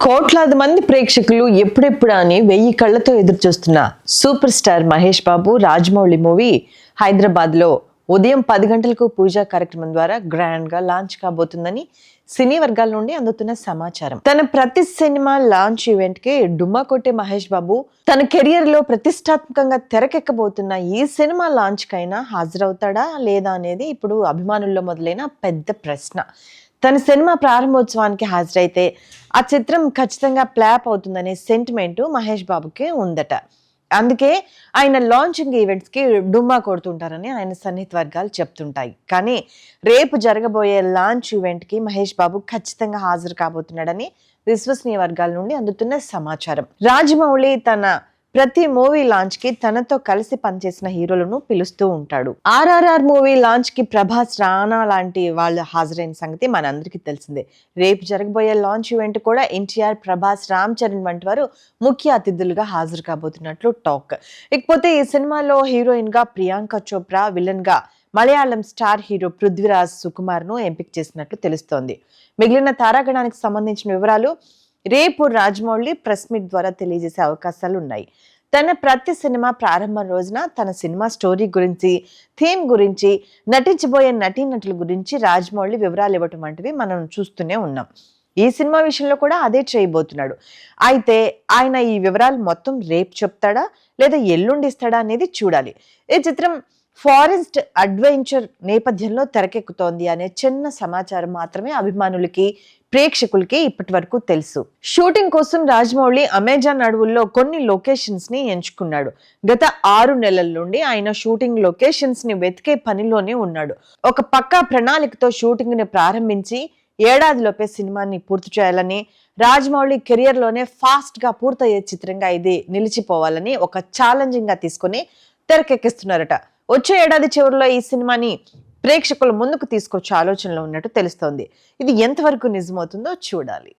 కోట్లాది మంది ప్రేక్షకులు ఎప్పుడెప్పుడా అని 1000 కళ్ళతో ఎదురు చూస్తున్న super star Mahesh Babu Rajamouli movie Hyderabad లో ఉదయం 10 గంటలకు పూజా కార్యక్రమం ద్వారా గ్రాండ్ గా లాంచ్ కాబోతుందని సినీ వర్గాల నుండి అందుతున్న సమాచారం. తన ప్రతి సినిమా లాంచ్ ఈవెంట్ కి డుమ్మా కొట్టే మహేష్ బాబు తన కెరియర్ లో ప్రతిష్టాత్మకంగా తెరకెక్కబోతున్న ఈ సినిమా లాంచ్ కైనా హాజరవుతాడా లేదా అనేది ఇప్పుడు అభిమానుల్లో మొదలైన పెద్ద ప్రశ్న. తన సినిమా ప్రారంభోత్సవానికి హాజరైతే ఆ చిత్రం ఖచ్చితంగా ప్లాప్ అవుతుందనే సెంటిమెంట్ మహేష్ బాబుకి ఉందట. అందుకే ఆయన లాంచింగ్ ఈవెంట్స్ కి డుమ్మా కొడుతుంటారని ఆయన సన్నిహిత వర్గాలు చెప్తుంటాయి. కానీ రేపు జరగబోయే లాంచ్ ఈవెంట్ కి మహేష్ బాబు ఖచ్చితంగా హాజరు కాబోతున్నాడని విశ్వసనీయ వర్గాల నుండి అందుతున్న సమాచారం. రాజమౌళి తన ప్రతి మూవీ లాంచ్ కి తనతో కలిసి పనిచేసిన హీరోలను పిలుస్తూ ఉంటాడు. ఆర్ఆర్ఆర్ మూవీ లాంచ్ కి ప్రభాస్, రానా లాంటి వాళ్ళు హాజరైన సంగతి మనందరికీ తెలిసిందే. రేపు జరగబోయే లాంచ్ ఈవెంట్ కూడా ఎన్టీఆర్, ప్రభాస్, రామ్ చరణ్ వంటి వారు ముఖ్య అతిథులుగా హాజరు కాబోతున్నట్లు టాక్. ఇకపోతే ఈ సినిమాలో హీరోయిన్ గా ప్రియాంక చోప్రా, విలన్ గా మలయాళం స్టార్ హీరో పృథ్వీరాజ్ సుకుమార్ ను ఎంపిక చేసినట్లు తెలుస్తోంది. మిగిలిన తారాగణానికి సంబంధించిన వివరాలు రేపు రాజమౌళి ప్రెస్ మీట్ ద్వారా తెలియజేసే అవకాశాలు ఉన్నాయి. తన ప్రతి సినిమా ప్రారంభం రోజున తన సినిమా స్టోరీ గురించి, థీమ్ గురించి, నటించబోయే నటీనటుల గురించి రాజమౌళి వివరాలు ఇవ్వటం వంటివి మనం చూస్తూనే ఉన్నాం. ఈ సినిమా విషయంలో కూడా అదే చేయబోతున్నాడు. అయితే ఆయన ఈ వివరాలు మొత్తం రేపు చెప్తాడా లేదా ఎల్లుండి ఇస్తాడా అనేది చూడాలి. ఈ చిత్రం ఫారెస్ట్ అడ్వెంచర్ నేపథ్యంలో తెరకెక్కుతోంది అనే చిన్న సమాచారం మాత్రమే అభిమానులకి, ప్రేక్షకులకి ఇప్పటి వరకు తెలుసు. షూటింగ్ కోసం రాజమౌళి అమెజాన్ అడవుల్లో కొన్ని లొకేషన్స్ ని ఎంచుకున్నాడు. గత 6 నెలల నుండి ఆయన షూటింగ్ లొకేషన్స్ ని వెతికే పనిలోనే ఉన్నాడు. ఒక పక్కా ప్రణాళికతో షూటింగ్ ని ప్రారంభించి ఏడాదిలోపే సినిమాని పూర్తి చేయాలని, రాజమౌళి కెరియర్ లోనే ఫాస్ట్ గా పూర్తయ్యే చిత్రంగా ఇది నిలిచిపోవాలని ఒక ఛాలెంజింగ్ గా తీసుకుని తెరకెక్కిస్తున్నారట. వచ్చే ఏడాది చివరిలో ఈ సినిమాని ప్రేక్షకుల ముందుకు తీసుకొచ్చే ఆలోచనలో ఉన్నట్టు తెలుస్తోంది. ఇది ఎంతవరకు నిజమవుతుందో చూడాలి.